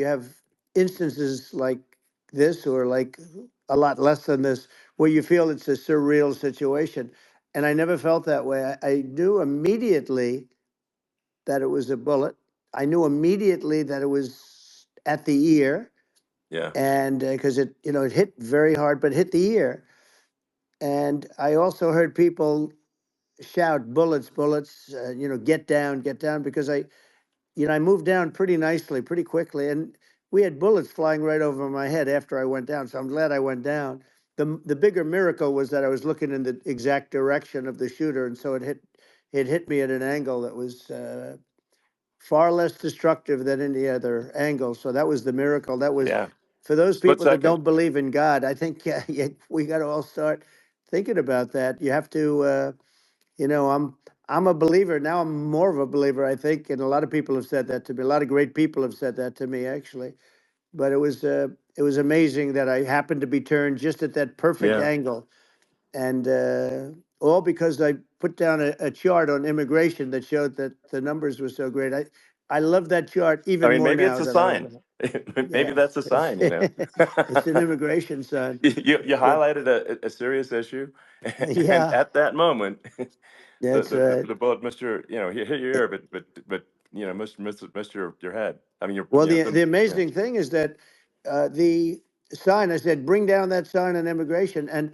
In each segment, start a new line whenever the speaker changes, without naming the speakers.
you have instances like this, or like a lot less than this, where you feel it's a surreal situation. And I never felt that way. I knew immediately that it was a bullet. I knew immediately that it was at the ear,
Yeah.
and because it hit very hard, but hit the ear. And I also heard people shout, "Bullets, bullets!" Get down, because I moved down pretty nicely, pretty quickly, and we had bullets flying right over my head after I went down. So I'm glad I went down. The bigger miracle was that I was looking in the exact direction of the shooter, and so it hit me at an angle that was far less destructive than any other angle. So that was the miracle. That was
Yeah.
for those
Split
people that
second.
don't believe in God. I think we got to all start thinking about that. You have to. I'm a believer now. I'm more of a believer, I think, and a lot of people have said that to me. A lot of great people have said that to me, actually. But it was amazing that I happened to be turned just at that perfect
Yeah.
angle, and all because I put down a chart on immigration that showed that the numbers were so great. I love that chart
I
even
mean,
more
maybe it's
now
a
than I
sign.
ever.
Maybe
Yeah,
that's a sign,
it's an immigration sign.
You
But
highlighted a serious issue, and
yeah,
at that moment,
that's right.
the bullet missed you hit your ear, but missed your head. I mean,
Well, the amazing thing is that the sign, I said, bring down that sign on immigration. And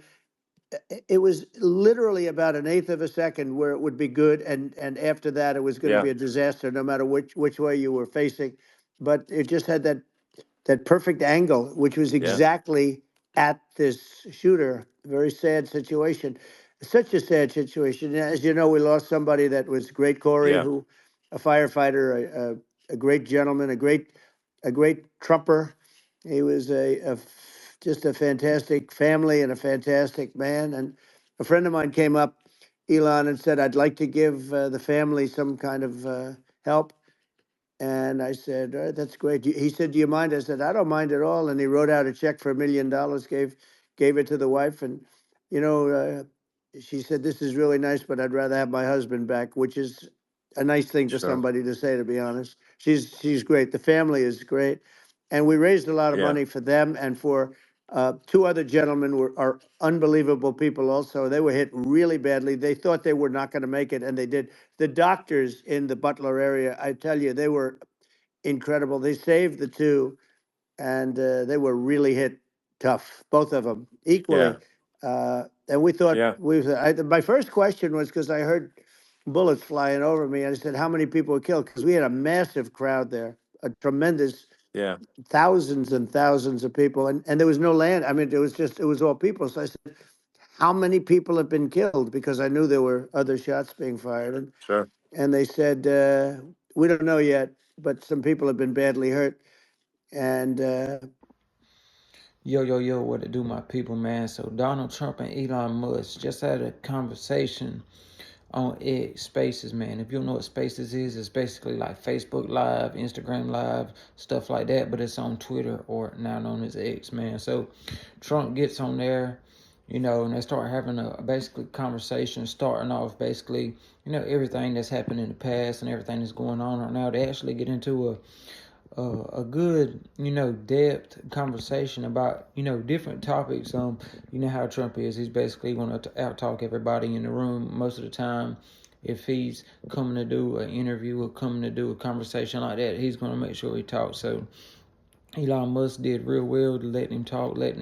it was literally about an eighth of a second where it would be good. And after that, it was going to
yeah,
be a disaster, no matter which way you were facing. But it just had that perfect angle, which was
yeah,
exactly at this shooter. Very sad situation. Such a sad situation. As you know, we lost somebody that was great, Corey,
yeah,
who, a firefighter, a great gentleman, a great trumper. He was just a fantastic family and a fantastic man. And a friend of mine came up, Elon, and said, "I'd like to give the family some kind of help." And I said, "All right, that's great." He said, "Do you mind?" I said, "I don't mind at all." And he wrote out a check for $1 million, gave it to the wife. And, you know, she said, "This is really nice, but I'd rather have my husband back," which is a nice thing for
sure,
somebody to say, to be honest. She's great. The family is great. And we raised a lot of
yeah,
money for them and for two other gentlemen are unbelievable people also. They were hit really badly. They thought they were not going to make it, and they did. The doctors in the Butler area, I tell you, they were incredible. They saved the two, and they were really hit tough, both of them
yeah,
equally. And we thought
yeah,
my first question was, because I heard bullets flying over me, and I said, "How many people were killed?" Because we had a massive crowd there, a tremendous
yeah,
thousands and thousands of people, and there was no land. I mean, it was all people. So I said, "How many people have been killed?" Because I knew there were other shots being fired,
sure,
and they said, "We don't know yet, but some people have been badly hurt." And
Yo, yo, yo, what it do, my people, man? So Donald Trump and Elon Musk just had a conversation on X Spaces, man. If you don't know what Spaces is, it's basically like Facebook Live, Instagram Live, stuff like that, but it's on Twitter, or now known as X, man. So Trump gets on there, and they start having a basically conversation, starting off basically, everything that's happened in the past and everything that's going on right now. They actually get into a good, depth conversation about, different topics. You know how Trump is. He's basically going to out talk everybody in the room most of the time. If he's coming to do an interview or coming to do a conversation like that, he's going to make sure he talks. So Elon Musk did real well to letting him talk, letting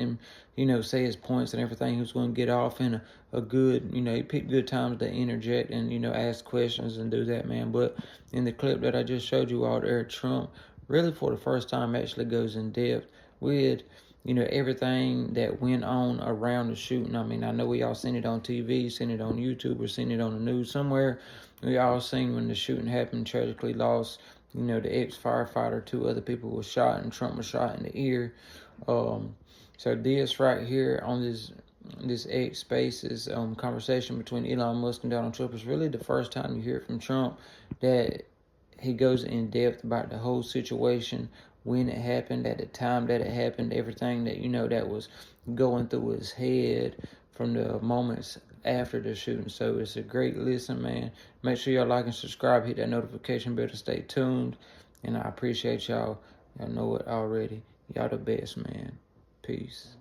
him, say his points and everything. He was going to get off in a good, he picked good times to interject and, ask questions and do that, man. But in the clip that I just showed you all there, Trump really for the first time actually goes in depth with, everything that went on around the shooting. I mean, I know we all seen it on TV, seen it on YouTube, or seen it on the news somewhere. We all seen when the shooting happened, tragically lost the ex-firefighter, two other people were shot, and Trump was shot in the ear. So this right here on this X Spaces conversation between Elon Musk and Donald Trump is really the first time you hear from Trump that he goes in depth about the whole situation, when it happened, at the time that it happened, everything that that was going through his head from the moments after the shooting. So it's a great listen, man. Make sure y'all like and subscribe, hit that notification bell to stay tuned, and I appreciate y'all. Y'all know it already. Y'all the best, man. Peace.